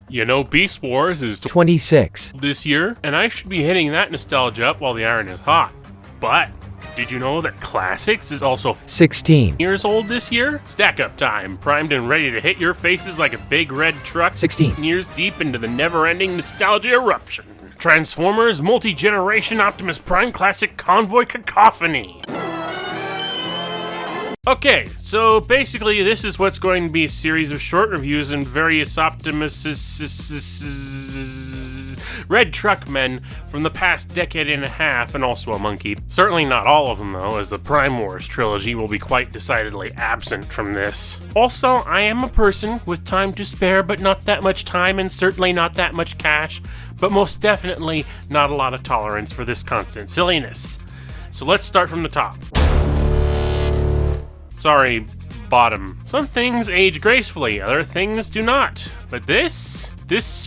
You know, Beast Wars is 26. this year, and I should be hitting that nostalgia up while the iron is hot. But did you know that Classics is also 16. years old this year? Stack up time, primed and ready to hit your faces like a big red truck 16. years deep into the never-ending nostalgia eruption. Transformers Multi-Generation Optimus Prime Classic Convoy Cacophony. Okay, so basically this is what's going to be a series of short reviews and various Optimus red truck men from the past decade and a half, and also a monkey. Certainly not all of them though, as the Prime Wars trilogy will be quite decidedly absent from this. Also, I am a person with time to spare, but not that much time, and certainly not that much cash, but most definitely not a lot of tolerance for this constant silliness. So let's start from the top. Sorry, bottom. Some things age gracefully, other things do not. But this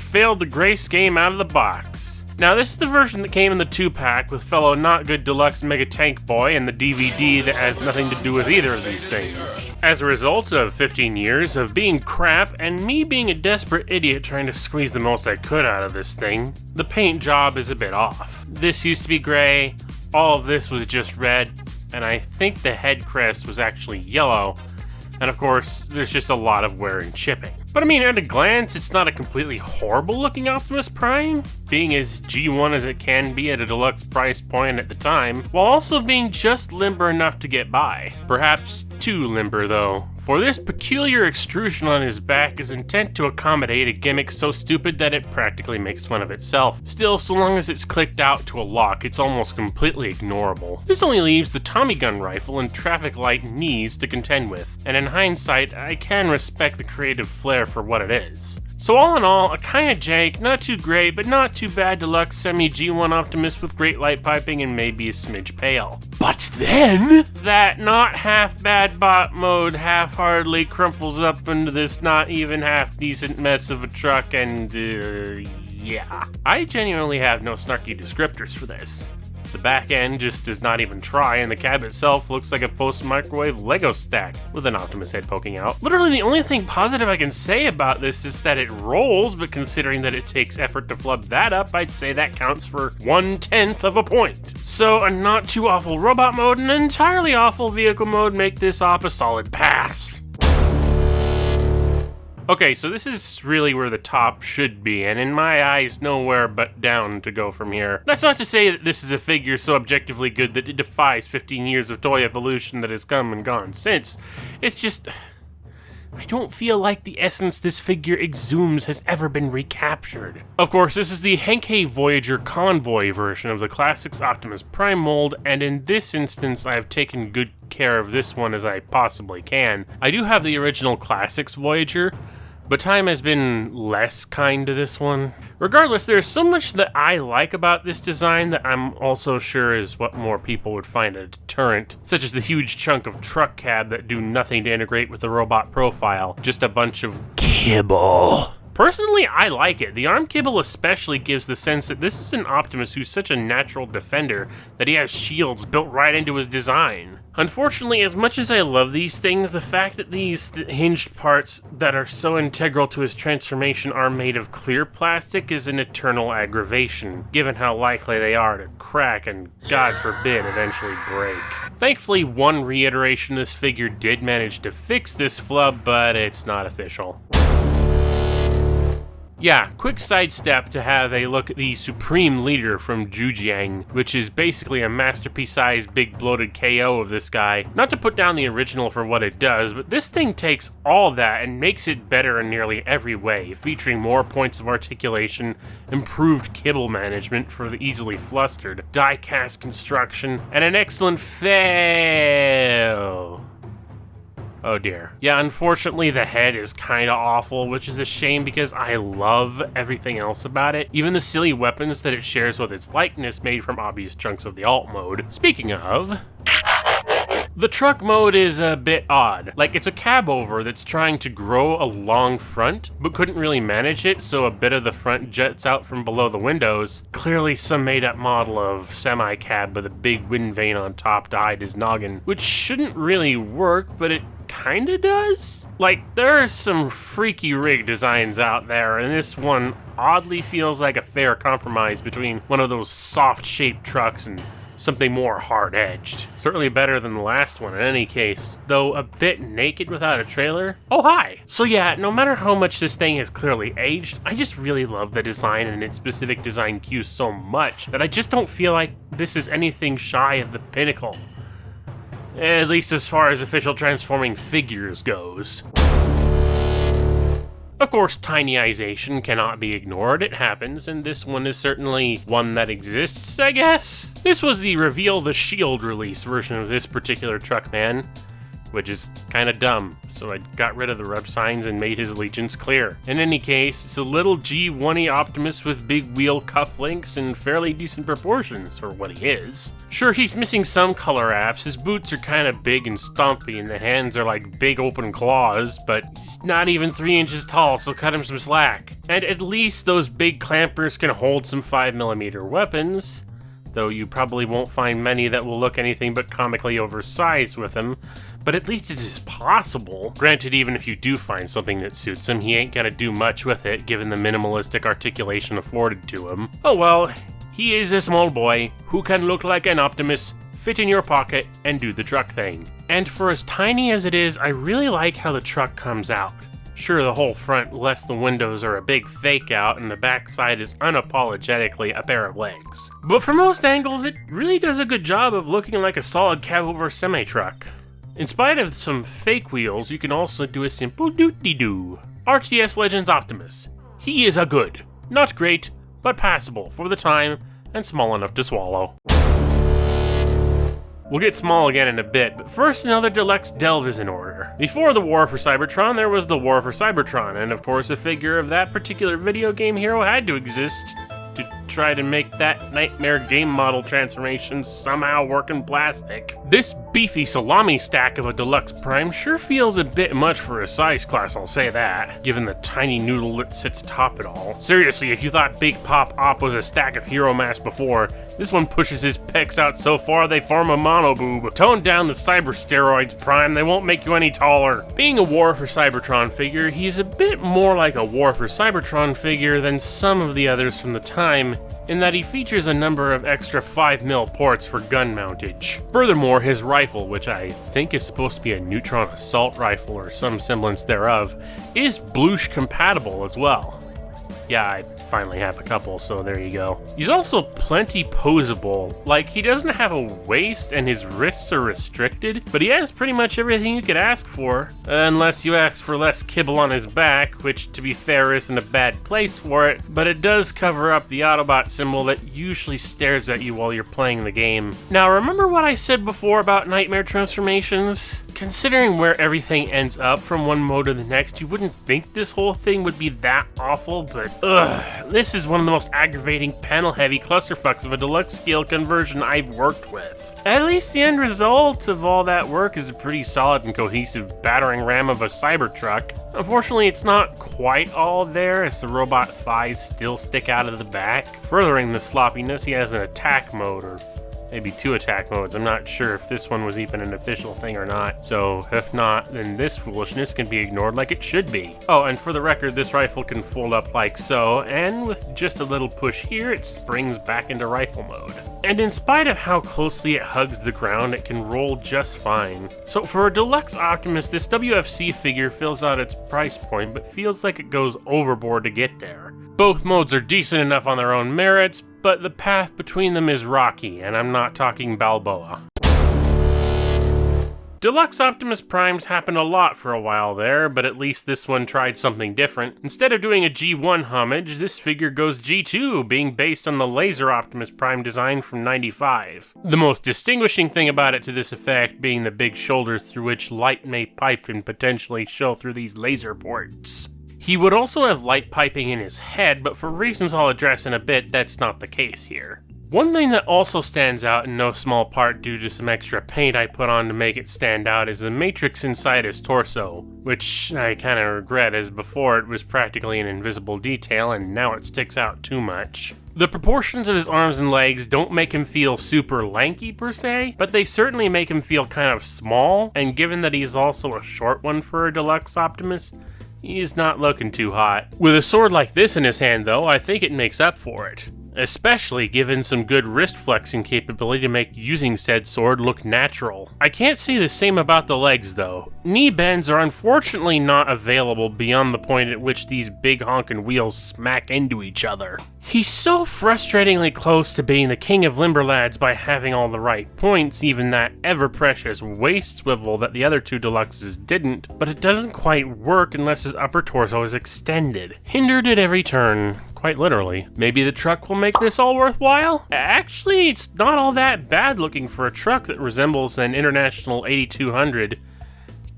failed the grace game out of the box. Now this is the version that came in the 2-pack with fellow not good deluxe Mega Tank Boy and the DVD that has nothing to do with either of these things. As a result of 15 years of being crap and me being a desperate idiot trying to squeeze the most I could out of this thing, the paint job is a bit off. This used to be gray, all of this was just red, and I think the head crest was actually yellow, and of course, there's just a lot of wear and chipping. But I mean, at a glance, it's not a completely horrible looking Optimus Prime, being as G1 as it can be at a deluxe price point at the time, while also being just limber enough to get by. Perhaps too limber though, for this peculiar extrusion on his back is intent to accommodate a gimmick so stupid that it practically makes fun of itself. Still, so long as it's clicked out to a lock, it's almost completely ignorable. This only leaves the Tommy gun rifle and traffic light knees to contend with, and in hindsight, I can respect the creative flair for what it is. So all in all, a kinda jank, not too great, but not too bad deluxe semi-G1 Optimus with great light piping and maybe a smidge pale. But then, that not half bad bot mode half-heartedly crumples up into this not even half-decent mess of a truck and, yeah. I genuinely have no snarky descriptors for this. The back end just does not even try, and the cab itself looks like a post-microwave Lego stack with an Optimus head poking out. Literally the only thing positive I can say about this is that it rolls, but considering that it takes effort to flub that up, I'd say that counts for 1/10 of a point. So a not too awful robot mode and an entirely awful vehicle mode make this op a solid pass. Okay, so this is really where the top should be, and in my eyes, nowhere but down to go from here. That's not to say that this is a figure so objectively good that it defies 15 years of toy evolution that has come and gone since. It's just, I don't feel like the essence this figure exhumes has ever been recaptured. Of course, this is the Henkei Voyager Convoy version of the Classics Optimus Prime mold, and in this instance I have taken good care of this one as I possibly can. I do have the original Classics Voyager, but time has been less kind to this one. Regardless, there's so much that I like about this design that I'm also sure is what more people would find a deterrent, such as the huge chunk of truck cab that do nothing to integrate with the robot profile, just a bunch of kibble. Personally, I like it. The arm kibble especially gives the sense that this is an Optimus who's such a natural defender that he has shields built right into his design. Unfortunately, as much as I love these things, the fact that these hinged parts that are so integral to his transformation are made of clear plastic is an eternal aggravation, given how likely they are to crack and, God forbid, eventually break. Thankfully, one reiteration of this figure did manage to fix this flub, but it's not official. Yeah, quick sidestep to have a look at the Supreme Leader from Zhujiang, which is basically a masterpiece-sized big bloated KO of this guy. Not to put down the original for what it does, but this thing takes all that and makes it better in nearly every way, featuring more points of articulation, improved kibble management for the easily flustered, die-cast construction, and an excellent fail. Oh dear. Yeah, unfortunately the head is kinda awful, which is a shame because I love everything else about it. Even the silly weapons that it shares with its likeness made from obvious chunks of the alt mode. Speaking of, the truck mode is a bit odd. Like, it's a cab over that's trying to grow a long front, but couldn't really manage it, so a bit of the front jets out from below the windows. Clearly some made-up model of semi-cab with a big wind vane on top to hide his noggin, which shouldn't really work, but it kinda does. Like, there are some freaky rig designs out there, and this one oddly feels like a fair compromise between one of those soft-shaped trucks and something more hard-edged. Certainly better than the last one in any case, though a bit naked without a trailer. Oh hi! So yeah, no matter how much this thing has clearly aged, I just really love the design and its specific design cues so much that I just don't feel like this is anything shy of the pinnacle. At least as far as official transforming figures goes. Of course, tinyization cannot be ignored, it happens, and this one is certainly one that exists, I guess? This was the Reveal the Shield release version of this particular truck man, which is kinda dumb, so I got rid of the rub signs and made his allegiance clear. In any case, it's a little G1-y Optimus with big wheel cufflinks and fairly decent proportions for what he is. Sure, he's missing some color apps, his boots are kinda big and stumpy and the hands are like big open claws, but he's not even 3 inches tall, so cut him some slack. And at least those big clampers can hold some 5mm weapons, though you probably won't find many that will look anything but comically oversized with him. But at least it is possible. Granted, even if you do find something that suits him, he ain't gonna do much with it, given the minimalistic articulation afforded to him. Oh well, he is a small boy who can look like an Optimus, fit in your pocket, and do the truck thing. And for as tiny as it is, I really like how the truck comes out. Sure, the whole front, less the windows, are a big fake out, and the backside is unapologetically a pair of legs. But from most angles, it really does a good job of looking like a solid cab-over semi-truck. In spite of some fake wheels, you can also do a simple doot-de-doo. RTS Legends Optimus. He is a good, not great, but passable for the time, and small enough to swallow. We'll get small again in a bit, but first another deluxe delve is in order. Before the War for Cybertron, there was the War for Cybertron, and of course a figure of that particular video game hero had to exist to try to make that nightmare game model transformation somehow work in plastic. This beefy salami stack of a deluxe Prime sure feels a bit much for a size class, I'll say that, given the tiny noodle that sits atop it all. Seriously, if you thought Big Pop Op was a stack of hero mass before, this one pushes his pecs out so far they form a monoboob. Tone down the cyber steroids, Prime, they won't make you any taller. Being a War for Cybertron figure, he's a bit more like a War for Cybertron figure than some of the others from the time, in that he features a number of extra 5mm ports for gun mountage. Furthermore, his rifle, which I think is supposed to be a neutron assault rifle or some semblance thereof, is Bloosh compatible as well. Yeah, I finally have a couple, so there you go. He's also plenty posable. Like, he doesn't have a waist and his wrists are restricted, but he has pretty much everything you could ask for. Unless you ask for less kibble on his back, which to be fair isn't a bad place for it, but it does cover up the Autobot symbol that usually stares at you while you're playing the game. Now, remember what I said before about nightmare transformations? Considering where everything ends up from one mode to the next, you wouldn't think this whole thing would be that awful, but this is one of the most aggravating panel-heavy clusterfucks of a deluxe scale conversion I've worked with. At least the end result of all that work is a pretty solid and cohesive battering ram of a Cybertruck. Unfortunately, it's not quite all there, as the robot thighs still stick out of the back. Furthering the sloppiness, he has an attack mode, or maybe 2 attack modes. I'm not sure if this one was even an official thing or not. So if not, then this foolishness can be ignored like it should be. Oh, and for the record, this rifle can fold up like so, and with just a little push here, it springs back into rifle mode. And in spite of how closely it hugs the ground, it can roll just fine. So for a deluxe Optimus, this WFC figure fills out its price point, but feels like it goes overboard to get there. Both modes are decent enough on their own merits, but the path between them is rocky, and I'm not talking Balboa. Deluxe Optimus Primes happened a lot for a while there, but at least this one tried something different. Instead of doing a G1 homage, this figure goes G2, being based on the Laser Optimus Prime design from '95. The most distinguishing thing about it to this effect being the big shoulders through which light may pipe and potentially show through these laser ports. He would also have light piping in his head, but for reasons I'll address in a bit, that's not the case here. One thing that also stands out in no small part due to some extra paint I put on to make it stand out is the matrix inside his torso, which I kinda regret, as before it was practically an invisible detail and now it sticks out too much. The proportions of his arms and legs don't make him feel super lanky per se, but they certainly make him feel kind of small, and given that he's also a short one for a deluxe Optimus, he's not looking too hot. With a sword like this in his hand though, I think it makes up for it. Especially given some good wrist flexing capability to make using said sword look natural. I can't say the same about the legs though. Knee bends are unfortunately not available beyond the point at which these big honkin' wheels smack into each other. He's so frustratingly close to being the king of Limberlads by having all the right points, even that ever-precious waist swivel that the other two deluxes didn't, but it doesn't quite work unless his upper torso is extended. Hindered at every turn, quite literally. Maybe the truck will make this all worthwhile? Actually, it's not all that bad looking for a truck that resembles an International 8200.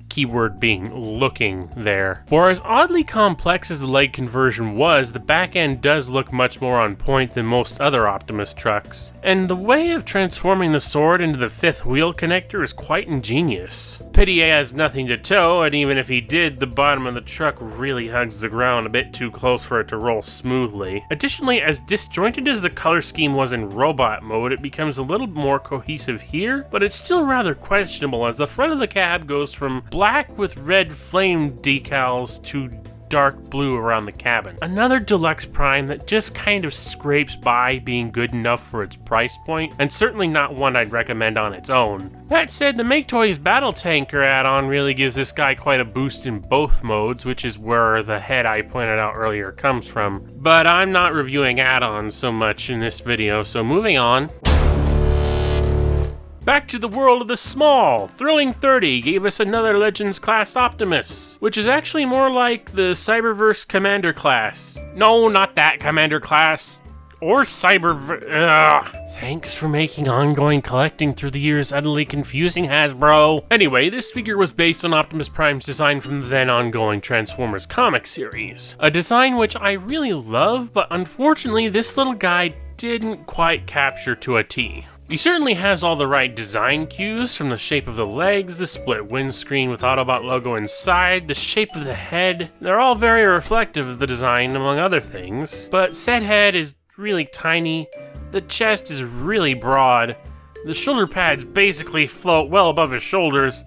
Keyword being looking there. For as oddly complex as the leg conversion was, the back end does look much more on point than most other Optimus trucks. And the way of transforming the sword into the fifth wheel connector is quite ingenious. Pity he has nothing to tow, and even if he did, the bottom of the truck really hugs the ground a bit too close for it to roll smoothly. Additionally, as disjointed as the color scheme was in robot mode, it becomes a little more cohesive here, but it's still rather questionable as the front of the cab goes from black with red flame decals to dark blue around the cabin. Another deluxe Prime that just kind of scrapes by being good enough for its price point, and certainly not one I'd recommend on its own. That said, the Make Toys Battle Tanker add-on really gives this guy quite a boost in both modes, which is where the head I pointed out earlier comes from. But I'm not reviewing add-ons so much in this video, so moving on. Back to the world of the small, Thrilling 30 gave us another Legends class Optimus, which is actually more like the Cyberverse Commander class. No, not that Commander class, or Cyberverse. Thanks for making ongoing collecting through the years utterly confusing, Hasbro. Anyway, this figure was based on Optimus Prime's design from the then ongoing Transformers comic series. A design which I really love, but unfortunately this little guy didn't quite capture to a T. He certainly has all the right design cues, from the shape of the legs, the split windscreen with Autobot logo inside, the shape of the head. They're all very reflective of the design, among other things. But said head is really tiny, the chest is really broad, the shoulder pads basically float well above his shoulders,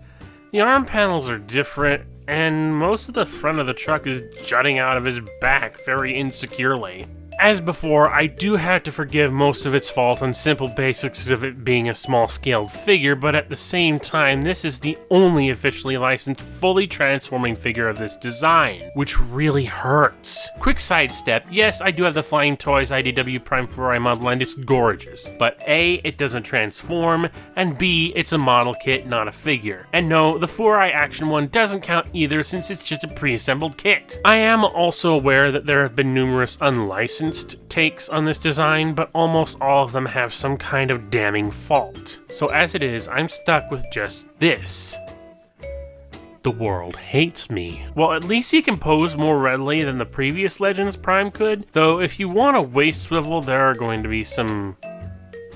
the arm panels are different, and most of the front of the truck is jutting out of his back very insecurely. As before, I do have to forgive most of its fault on simple basics of it being a small-scaled figure, but at the same time, this is the only officially licensed, fully transforming figure of this design, which really hurts. Quick sidestep, yes, I do have the Flying Toys IDW Prime 4i model, and it's gorgeous, but A, it doesn't transform, and B, it's a model kit, not a figure. And no, the 4i Action one doesn't count either, since it's just a pre-assembled kit. I am also aware that there have been numerous unlicensed takes on this design, but almost all of them have some kind of damning fault. So as it is, I'm stuck with just this. The world hates me. Well, at least he can pose more readily than the previous Legends Prime could, though if you want a waist swivel, there are going to be some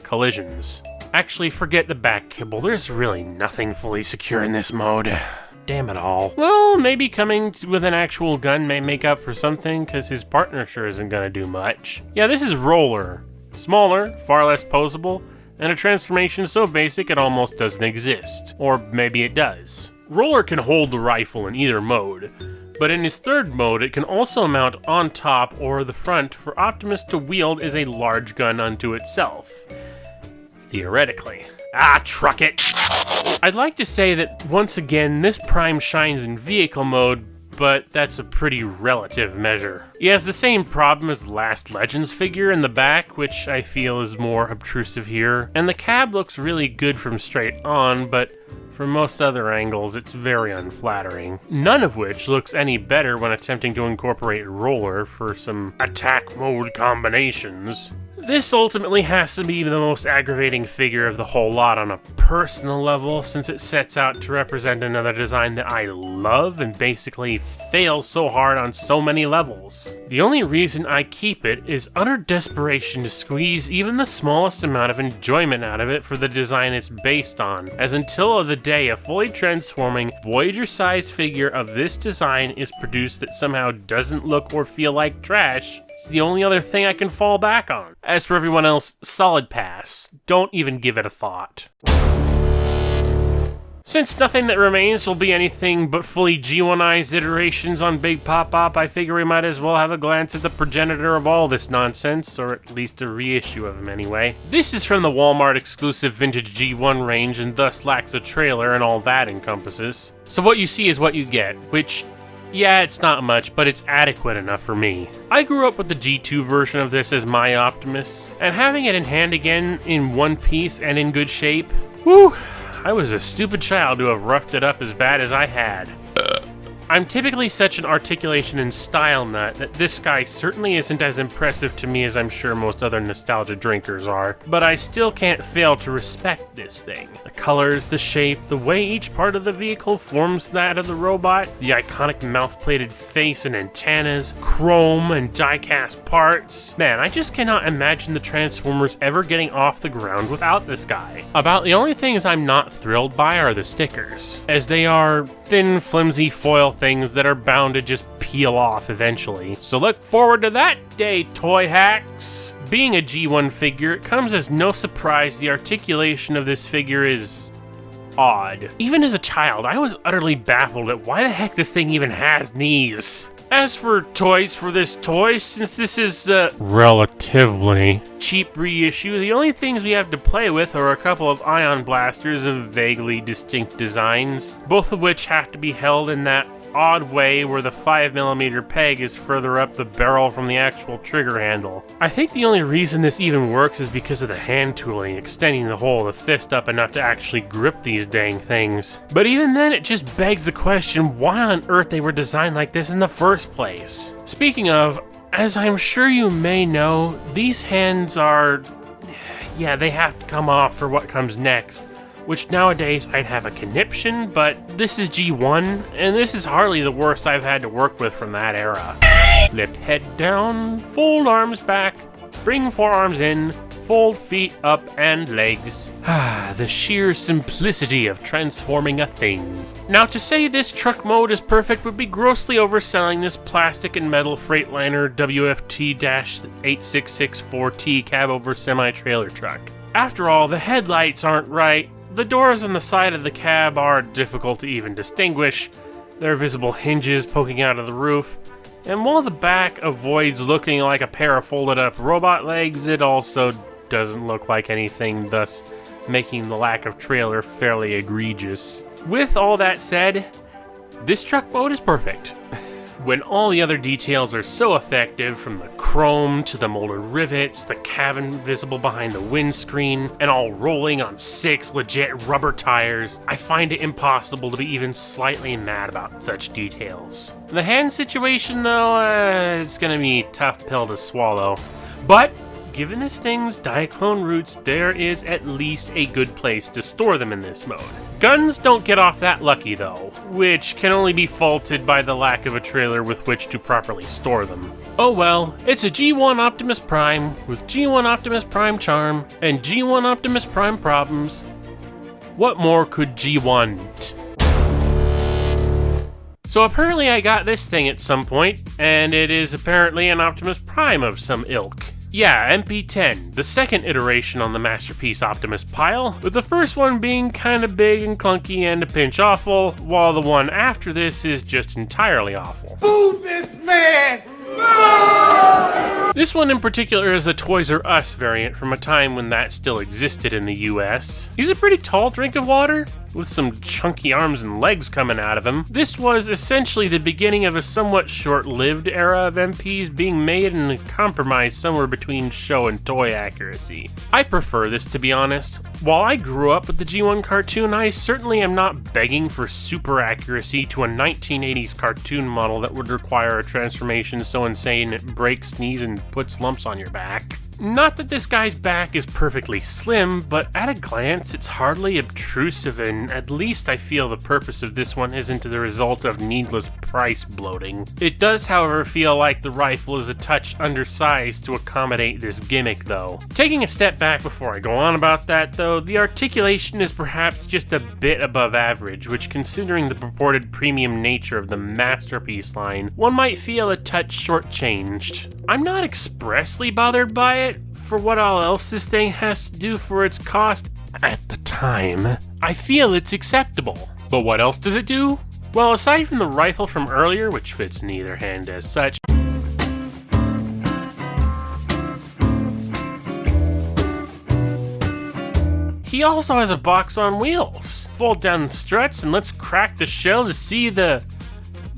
collisions. Actually, forget the back kibble, there's really nothing fully secure in this mode. Damn it all. Well, maybe coming with an actual gun may make up for something, because his partner sure isn't gonna do much. Yeah, this is Roller. Smaller, far less posable, and a transformation so basic it almost doesn't exist. Or maybe it does. Roller can hold the rifle in either mode, but in his third mode it can also mount on top or the front for Optimus to wield as a large gun unto itself. Theoretically. Ah, truck it! I'd like to say that, once again, this Prime shines in vehicle mode, but that's a pretty relative measure. He has the same problem as the last Legends figure in the back, which I feel is more obtrusive here, and the cab looks really good from straight on, but from most other angles, it's very unflattering. None of which looks any better when attempting to incorporate Roller for some attack mode combinations. This ultimately has to be the most aggravating figure of the whole lot on a personal level, since it sets out to represent another design that I love and basically fails so hard on so many levels. The only reason I keep it is utter desperation to squeeze even the smallest amount of enjoyment out of it for the design it's based on, as until the day a fully transforming, Voyager-sized figure of this design is produced that somehow doesn't look or feel like trash, It's the only other thing I can fall back on. As for everyone else, solid pass. Don't even give it a thought. Since nothing that remains will be anything but fully G1ized iterations on Big Pop-Pop, I figure we might as well have a glance at the progenitor of all this nonsense, or at least a reissue of him anyway. This is from the Walmart exclusive vintage G1 range and thus lacks a trailer and all that encompasses. So what you see is what you get, which, yeah, it's not much, but it's adequate enough for me. I grew up with the G2 version of this as my Optimus, and having it in hand again in one piece and in good shape, whew, I was a stupid child to have roughed it up as bad as I had. I'm typically such an articulation and style nut that this guy certainly isn't as impressive to me as I'm sure most other nostalgia drinkers are, but I still can't fail to respect this thing. The colors, the shape, the way each part of the vehicle forms that of the robot, the iconic mouth-plated face and antennas, chrome and die-cast parts. Man, I just cannot imagine the Transformers ever getting off the ground without this guy. About the only things I'm not thrilled by are the stickers, as they are thin, flimsy foil things that are bound to just peel off eventually. So look forward to that day, toy hacks! Being a G1 figure, it comes as no surprise the articulation of this figure is odd. Even as a child, I was utterly baffled at why the heck this thing even has knees. As for toys for this toy, since this is a relatively cheap reissue, the only things we have to play with are a couple of ion blasters of vaguely distinct designs, both of which have to be held in that odd way where the 5mm peg is further up the barrel from the actual trigger handle. I think the only reason this even works is because of the hand tooling, extending the whole of the fist up enough to actually grip these dang things. But even then, it just begs the question why on earth they were designed like this in the first place. Speaking of, as I'm sure you may know, these hands are... yeah, they have to come off for what comes next. Which nowadays I'd have a conniption, but this is G1, and this is hardly the worst I've had to work with from that era. Flip head down, fold arms back, bring forearms in, fold feet up and legs. The sheer simplicity of transforming a thing. Now to say this truck mode is perfect would be grossly overselling this plastic and metal Freightliner WFT-8664T cab over semi-trailer truck. After all, the headlights aren't right, the doors on the side of the cab are difficult to even distinguish, there are visible hinges poking out of the roof, and while the back avoids looking like a pair of folded up robot legs, it also doesn't look like anything, thus making the lack of trailer fairly egregious. With all that said, this truck mode is perfect. When all the other details are so effective, from the chrome to the molded rivets, the cabin visible behind the windscreen, and all rolling on 6 legit rubber tires, I find it impossible to be even slightly mad about such details. The hand situation though, it's gonna be a tough pill to swallow. But given this thing's Diaclone roots, there is at least a good place to store them in this mode. Guns don't get off that lucky though, which can only be faulted by the lack of a trailer with which to properly store them. Oh well, it's a G1 Optimus Prime with G1 Optimus Prime charm and G1 Optimus Prime problems. What more could G want? So apparently I got this thing at some point, and it is apparently an Optimus Prime of some ilk. Yeah, MP10, the second iteration on the Masterpiece Optimus pile, with the first one being kinda big and clunky and a pinch awful, while the one after this is just entirely awful. Move this man! This one in particular is a Toys R Us variant from a time when that still existed in the US. He's a pretty tall drink of water, with some chunky arms and legs coming out of him. This was essentially the beginning of a somewhat short-lived era of MPs being made and a compromise somewhere between show and toy accuracy. I prefer this, to be honest. While I grew up with the G1 cartoon, I certainly am not begging for super accuracy to a 1980s cartoon model that would require a transformation so insane it breaks knees and puts lumps on your back. Not that this guy's back is perfectly slim, but at a glance it's hardly obtrusive, and at least I feel the purpose of this one isn't the result of needless price bloating. It does, however, feel like the rifle is a touch undersized to accommodate this gimmick though. Taking a step back before I go on about that though, the articulation is perhaps just a bit above average, which considering the purported premium nature of the masterpiece line, one might feel a touch shortchanged. I'm not expressly bothered by it, for what all else this thing has to do for its cost at the time. I feel it's acceptable. But what else does it do? Well, aside from the rifle from earlier, which fits in either hand as such, he also has a box on wheels. Fold down the struts and let's crack the shell to see the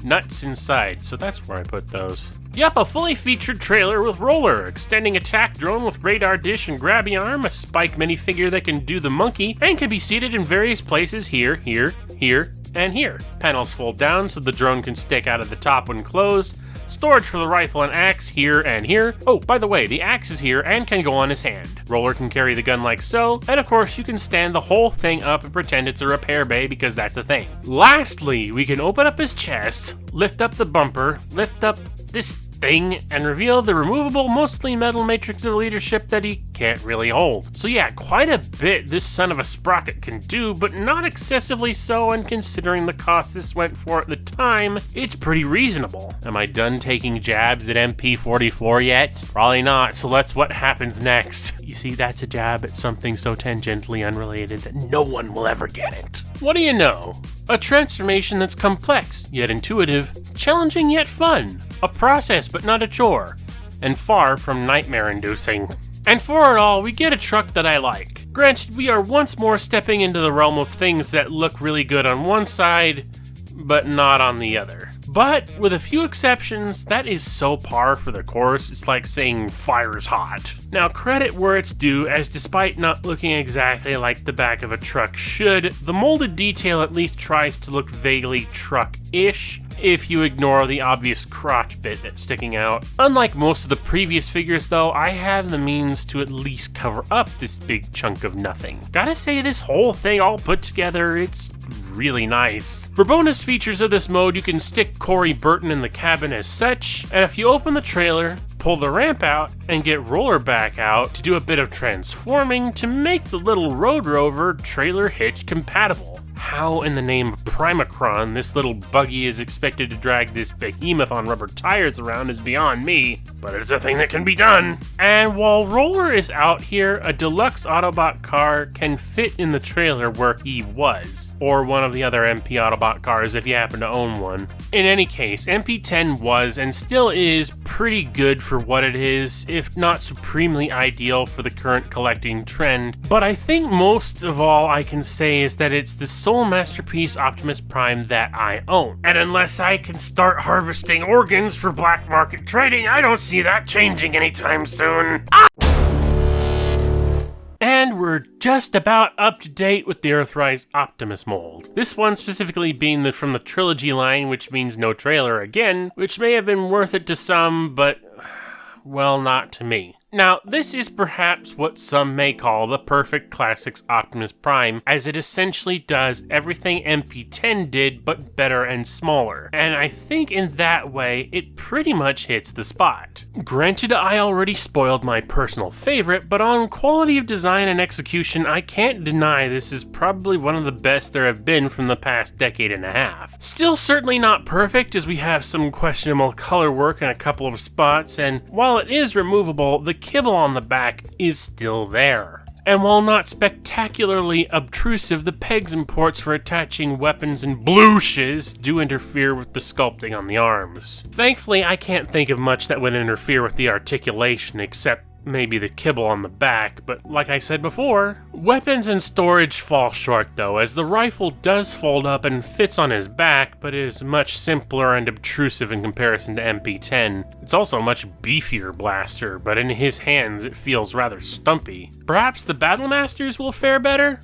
nuts inside. So that's where I put those. Yep, a fully featured trailer with roller, extending attack drone with radar dish and grabby arm, a spike minifigure that can do the monkey, and can be seated in various places here, here, here, and here. Panels fold down so the drone can stick out of the top when closed. Storage for the rifle and axe here and here. Oh, by the way, the axe is here and can go on his hand. Roller can carry the gun like so, and of course you can stand the whole thing up and pretend it's a repair bay because that's a thing. Lastly, we can open up his chest, lift up the bumper, lift up this thing, and reveal the removable, mostly metal matrix of leadership that he can't really hold. So yeah, quite a bit this son of a sprocket can do, but not excessively so, and considering the cost this went for at the time, it's pretty reasonable. Am I done taking jabs at MP44 yet? Probably not, so let's what happens next. You see, that's a jab at something so tangentially unrelated that no one will ever get it. What do you know? A transformation that's complex, yet intuitive, challenging yet fun, a process but not a chore, and far from nightmare-inducing. And for it all, we get a truck that I like. Granted, we are once more stepping into the realm of things that look really good on one side, but not on the other. But, with a few exceptions, that is so par for the course, it's like saying fire's hot. Now, credit where it's due, as despite not looking exactly like the back of a truck should, the molded detail at least tries to look vaguely truck-ish, if you ignore the obvious crotch bit that's sticking out. Unlike most of the previous figures though, I have the means to at least cover up this big chunk of nothing. Gotta say, this whole thing all put together, it's really nice. For bonus features of this mode, you can stick Corey Burton in the cabin as such, and if you open the trailer, pull the ramp out, and get roller back out to do a bit of transforming to make the little Road Rover trailer hitch compatible. How in the name of Primacron this little buggy is expected to drag this behemoth on rubber tires around is beyond me, but it's a thing that can be done. And while Roller is out here, a deluxe Autobot car can fit in the trailer where he was, or one of the other MP Autobot cars if you happen to own one. In any case, MP10 was and still is pretty good for what it is, if not supremely ideal for the current collecting trend, but I think most of all I can say is that it's the sole masterpiece Optimus Prime that I own. And unless I can start harvesting organs for black market trading, I don't see that changing anytime soon. And we're just about up to date with the Earthrise Optimus mold. This one specifically being from the trilogy line, which means no trailer again, which may have been worth it to some, but, well, not to me. Now, this is perhaps what some may call the perfect Classics Optimus Prime, as it essentially does everything MP10 did, but better and smaller. And I think in that way, it pretty much hits the spot. Granted, I already spoiled my personal favorite, but on quality of design and execution, I can't deny this is probably one of the best there have been from the past decade and a half. Still certainly not perfect, as we have some questionable color work in a couple of spots, and while it is removable, the kibble on the back is still there. And while not spectacularly obtrusive, the pegs and ports for attaching weapons and blooshes do interfere with the sculpting on the arms. Thankfully, I can't think of much that would interfere with the articulation except maybe the kibble on the back, but like I said before, weapons and storage fall short though, as the rifle does fold up and fits on his back, but is much simpler and obtrusive in comparison to MP10. It's also a much beefier blaster, but in his hands it feels rather stumpy. Perhaps the Battlemasters will fare better?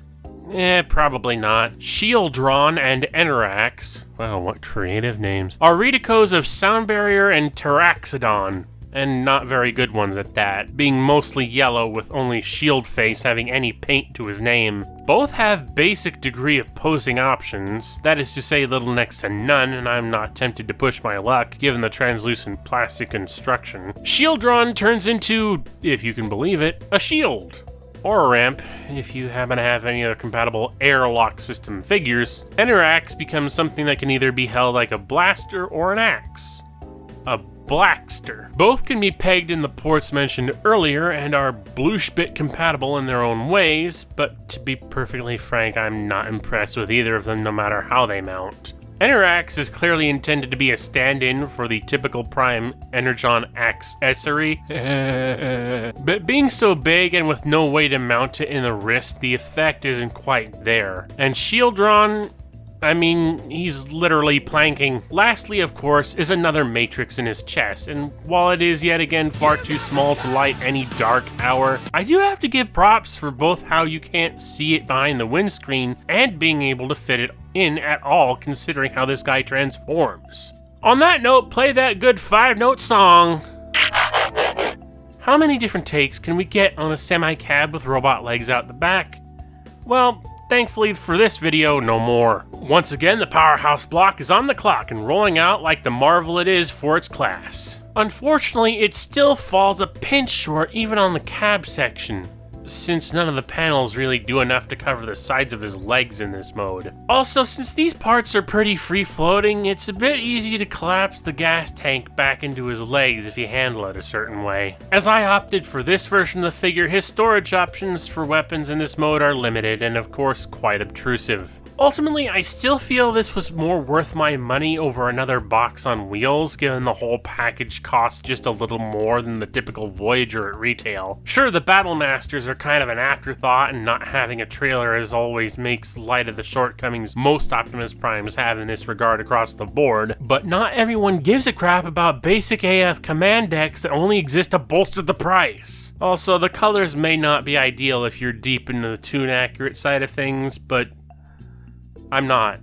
Probably not. Shieldron and Enorax, wow, what creative names, are Redecos of Sound Barrier and Pteraxodon. and not very good ones at that, being mostly yellow with only Shieldface having any paint to his name. Both have basic degree of posing options, that is to say little next to none, and I'm not tempted to push my luck given the translucent plastic construction. Shieldron turns into, if you can believe it, a shield. Or a ramp, if you happen to have any other compatible airlock system figures. Enorax becomes something that can either be held like a blaster or an axe. A Blackster. Both can be pegged in the ports mentioned earlier and are Blueshbit compatible in their own ways, but to be perfectly frank, I'm not impressed with either of them no matter how they mount. Enorax is clearly intended to be a stand-in for the typical Prime Energon accessory, but being so big and with no way to mount it in the wrist, the effect isn't quite there. And Shieldron, I mean, he's literally planking. Lastly, of course, is another matrix in his chest, and while it is yet again far too small to light any dark hour, I do have to give props for both how you can't see it behind the windscreen and being able to fit it in at all considering how this guy transforms. On that note, play that good 5-note song. How many different takes can we get on a semi-cab with robot legs out the back? Well, thankfully for this video, no more. Once again, the powerhouse block is on the clock and rolling out like the marvel it is for its class. Unfortunately, it still falls a pinch short even on the cab section, since none of the panels really do enough to cover the sides of his legs in this mode. Also, since these parts are pretty free-floating, it's a bit easy to collapse the gas tank back into his legs if you handle it a certain way. As I opted for this version of the figure, his storage options for weapons in this mode are limited and of course quite obtrusive. Ultimately, I still feel this was more worth my money over another box on wheels, given the whole package costs just a little more than the typical Voyager at retail. Sure, the Battle Masters are kind of an afterthought, and not having a trailer as always makes light of the shortcomings most Optimus Primes have in this regard across the board, but not everyone gives a crap about basic AF command decks that only exist to bolster the price. Also, the colors may not be ideal if you're deep into the toon accurate side of things, but I'm not.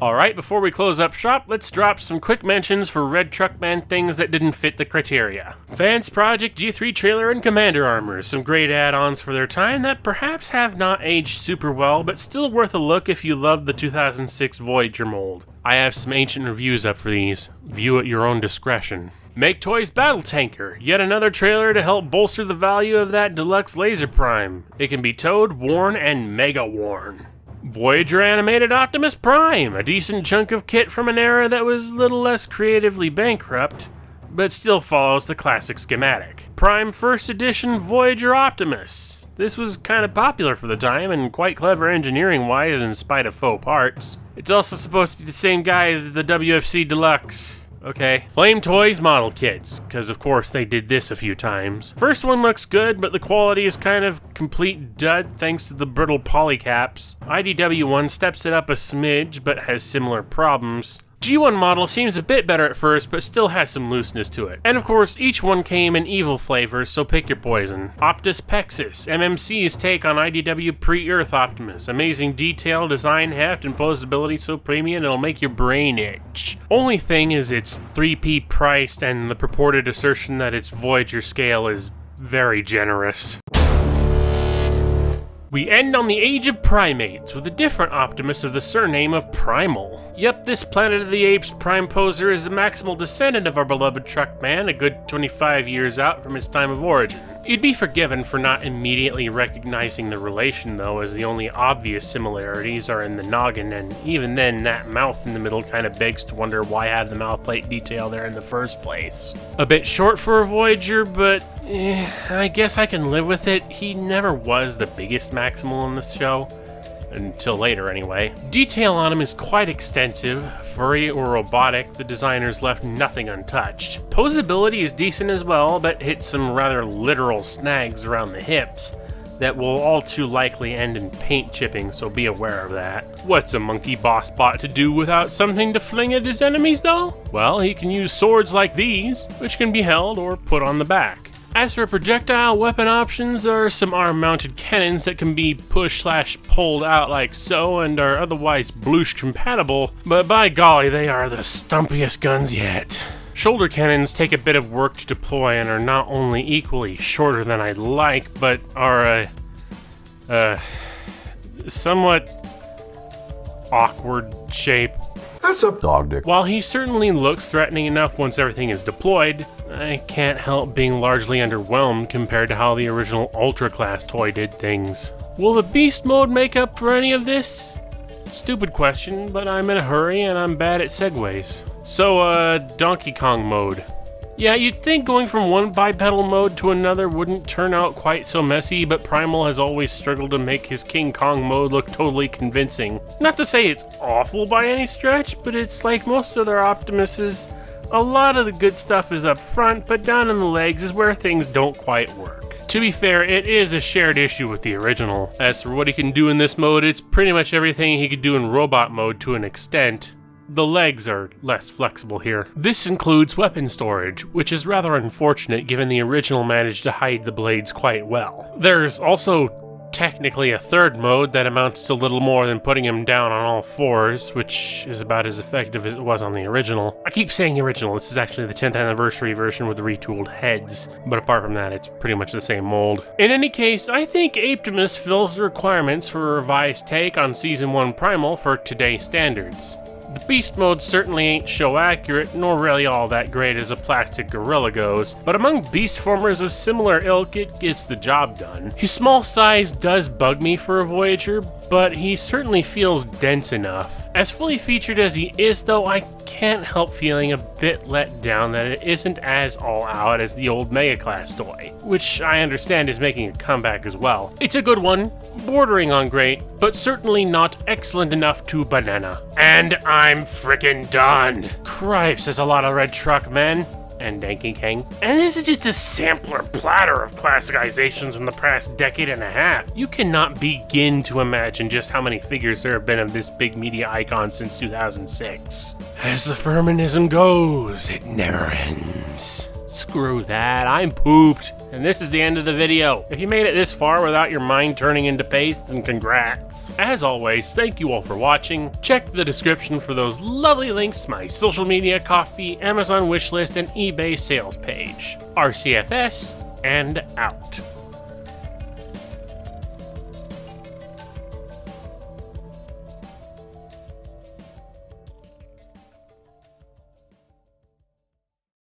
Alright, before we close up shop, let's drop some quick mentions for Red Truckman things that didn't fit the criteria. Vance Project G3 trailer and Commander armors, some great add-ons for their time that perhaps have not aged super well, but still worth a look if you love the 2006 Voyager mold. I have some ancient reviews up for these. View at your own discretion. Make Toys Battle Tanker, yet another trailer to help bolster the value of that deluxe Laser Prime. It can be towed, worn, and mega worn. Voyager Animated Optimus Prime, a decent chunk of kit from an era that was a little less creatively bankrupt, but still follows the classic schematic. Prime First Edition Voyager Optimus. This was kind of popular for the time and quite clever engineering-wise in spite of faux parts. It's also supposed to be the same guy as the WFC Deluxe. Okay. Flame Toys model kits, because of course they did this a few times. First one looks good, but the quality is kind of complete dud thanks to the brittle polycaps. IDW one steps it up a smidge, but has similar problems. G1 model seems a bit better at first, but still has some looseness to it. And of course, each one came in evil flavors, so pick your poison. Optus Pexis, MMC's take on IDW pre-Earth Optimus. Amazing detail, design heft, and posability so premium it'll make your brain itch. Only thing is it's 3p priced, and the purported assertion that its Voyager scale is very generous. We end on the Age of Primates with a different Optimus of the surname of Primal. Yep, this Planet of the Apes prime poser is a maximal descendant of our beloved Truckman, a good 25 years out from his time of origin. You'd be forgiven for not immediately recognizing the relation though, as the only obvious similarities are in the noggin, and even then that mouth in the middle kind of begs to wonder why have the mouthplate detail there in the first place. A bit short for a Voyager, but I guess I can live with it. He never was the biggest maximal in this show. Until later, anyway. Detail on him is quite extensive. Furry or robotic, the designers left nothing untouched. Posability is decent as well, but hits some rather literal snags around the hips that will all too likely end in paint chipping, so be aware of that. What's a monkey boss bot to do without something to fling at his enemies, though? Well, he can use swords like these, which can be held or put on the back. As for projectile weapon options, there are some arm-mounted cannons that can be push/pulled out like so and are otherwise Bloosh compatible, but by golly, they are the stumpiest guns yet. Shoulder cannons take a bit of work to deploy and are not only equally shorter than I'd like, but are somewhat awkward shape. That's a dog dick. While he certainly looks threatening enough once everything is deployed, I can't help being largely underwhelmed compared to how the original Ultra Class toy did things. Will the Beast mode make up for any of this? Stupid question, but I'm in a hurry and I'm bad at segues. So, Donkey Kong mode. Yeah, you'd think going from one bipedal mode to another wouldn't turn out quite so messy, but Primal has always struggled to make his King Kong mode look totally convincing. Not to say it's awful by any stretch, but it's like most other Optimuses. A lot of the good stuff is up front, but down in the legs is where things don't quite work. To be fair, it is a shared issue with the original. As for what he can do in this mode, it's pretty much everything he could do in robot mode to an extent. The legs are less flexible here. This includes weapon storage, which is rather unfortunate given the original managed to hide the blades quite well. There's also technically a third mode that amounts to little more than putting him down on all fours, which is about as effective as it was on the original. I keep saying original, this is actually the 10th anniversary version with the retooled heads, but apart from that, it's pretty much the same mold. In any case, I think Optimus fills the requirements for a revised take on Season 1 Primal for today's standards. The Beast mode certainly ain't show accurate, nor really all that great as a plastic gorilla goes, but among beast formers of similar ilk, it gets the job done. His small size does bug me for a Voyager, but he certainly feels dense enough. As fully featured as he is though, I can't help feeling a bit let down that it isn't as all out as the old Mega Class toy, which I understand is making a comeback as well. It's a good one, bordering on great, but certainly not excellent enough to banana. And I'm frickin' done. Cripes, there's a lot of red truck, man. And Donkey Kong. And this is just a sampler platter of classicizations from the past decade and a half. You cannot begin to imagine just how many figures there have been of this big media icon since 2006. As the feminism goes, it never ends. Screw that, I'm pooped. And this is the end of the video. If you made it this far without your mind turning into paste, then congrats. As always, thank you all for watching. Check the description for those lovely links to my social media, coffee, Amazon wishlist, and eBay sales page. RCFS, and out.